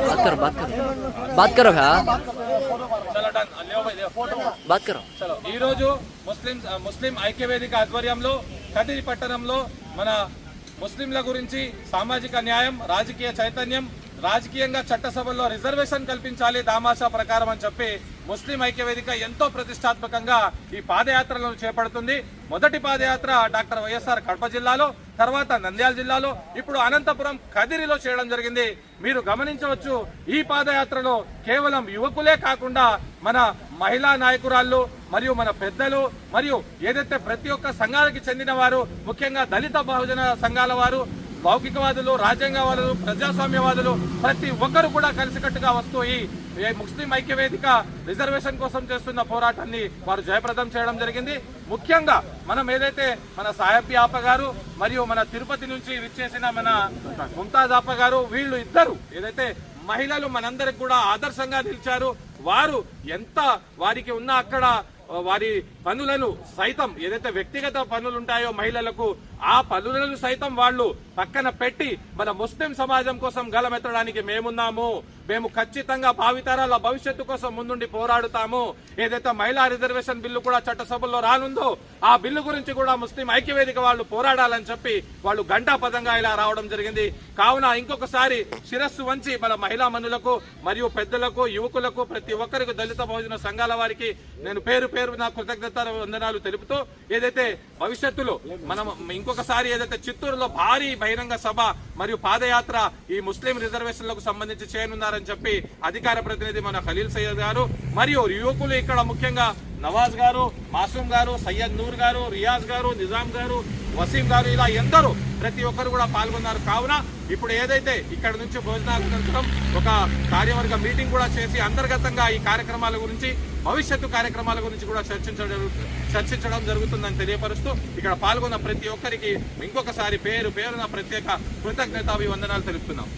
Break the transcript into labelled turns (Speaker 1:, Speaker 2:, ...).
Speaker 1: बात करो बात करो बात करो भैया
Speaker 2: चलो डन ले भाई ले फोटो
Speaker 1: बात करो
Speaker 2: చలో ఈ రోజు ముస్లిం ఐక్యవేదిక ఆధ్వర్యంలో కదిరి పట్టణంలో మన ముస్లింల గురించి సామాజిక న్యాయం రాజకీయ చైతన్యం రాజకీయంగా చట్టసభల్లో రిజర్వేషన్ కల్పించాలి దామాషా ప్రకారం అని చెప్పి ముస్లిం ఐక్యవేదిక ఎంతో ప్రతిష్టాత్మకంగా ఈ పాదయాత్రలను చేపడుతుంది. మొదటి పాదయాత్ర డాక్టర్ వైఎస్ఆర్ కడప జిల్లాలో, తర్వాత నంద్యాల జిల్లాలో, ఇప్పుడు అనంతపురం కదిరిలో చేయడం జరిగింది. మీరు గమనించవచ్చు ఈ పాదయాత్రలో కేవలం యువకులే కాకుండా మన మహిళా నాయకురాళ్ళు మరియు మన పెద్దలు మరియు ఏదైతే ప్రతి ఒక్క సంఘాలకి చెందిన వారు, ముఖ్యంగా దళిత బహుజన సంఘాల వారు, లౌకికవాదులు, రాజ్యాంగవాదులు, ప్రజాస్వామ్యవాదులు ప్రతి ఒక్కరు కూడా కలిసికట్టుగా వస్తూ ఈ ముస్లిం ఐక్యవేదిక రిజర్వేషన్ కోసం చేస్తున్న పోరాటాన్ని వారు జయప్రదం చేయడం జరిగింది. ముఖ్యంగా మనం ఏదైతే మన సాహెబ్ ఆప గారు మరియు మన తిరుపతి నుంచి విచ్చేసిన మన ముంతాజ్ ఆప గారు, వీళ్ళు ఇద్దరు ఏదైతే మహిళలు మనందరికి కూడా ఆదర్శంగా నిలిచారు. వారు ఎంత వారికి ఉన్న అక్కడ వారి పనులను సైతం ఏదైతే వ్యక్తిగత పనులు ఉంటాయో మహిళలకు, ఆ పనులను సైతం వాళ్ళు పక్కన పెట్టి మన ముస్లిం సమాజం కోసం గలమెత్తడానికి మేమున్నాము, మేము ఖచ్చితంగా భావితరాల భవిష్యత్తు కోసం ముందుండి పోరాడుతాము. ఏదైతే మహిళా రిజర్వేషన్ బిల్లు కూడా చట్టసభల్లో రానుందో ఆ బిల్లు గురించి కూడా ముస్లిం ఐక్యవేదిక వాళ్ళు పోరాడాలని చెప్పి వాళ్ళు గంటాపదంగా ఇలా రావడం జరిగింది. కావున ఇంకొకసారి శిరస్సు వంచి మన మహిళా మనులకు మరియు పెద్దలకు, యువకులకు, ప్రతి ఒక్కరికి, దళిత బహుజన సంఘాల వారికి నేను పేరు నా కృతజ్ఞత వందనాలు తెలుపుతూ, ఏదైతే భవిష్యత్తులో మనం ఇంకొకసారి ఏదైతే చిత్తూరులో భారీ బహిరంగ సభ మరియు పాదయాత్ర ఈ ముస్లిం రిజర్వేషన్లకు సంబంధించి చేయనున్నారని చెప్పి అధికార ప్రతినిధి మన ఖలీల్ సయ్యద్ గారు మరియు యువకులు ఇక్కడ ముఖ్యంగా నవాజ్ గారు, మాసూమ్ గారు, సయ్యద్ నూర్ గారు, రియాజ్ గారు, నిజాం గారు, వసీం గారు, ఇలా ఎందరూ ప్రతి ఒక్కరు కూడా పాల్గొన్నారు. కావున ఇప్పుడు ఏదైతే ఇక్కడ నుంచి భోజనానంతరం ఒక కార్యవర్గ మీటింగ్ కూడా చేసి అంతర్గతంగా ఈ కార్యక్రమాల గురించి, భవిష్యత్తు కార్యక్రమాల గురించి కూడా చర్చించడం జరుగుతుందని తెలియపరుస్తూ ఇక్కడ పాల్గొన్న ప్రతి ఒక్కరికి ఇంకొకసారి పేరున ప్రత్యేక కృతజ్ఞతాభివందనాలు తెలుపుతున్నాం.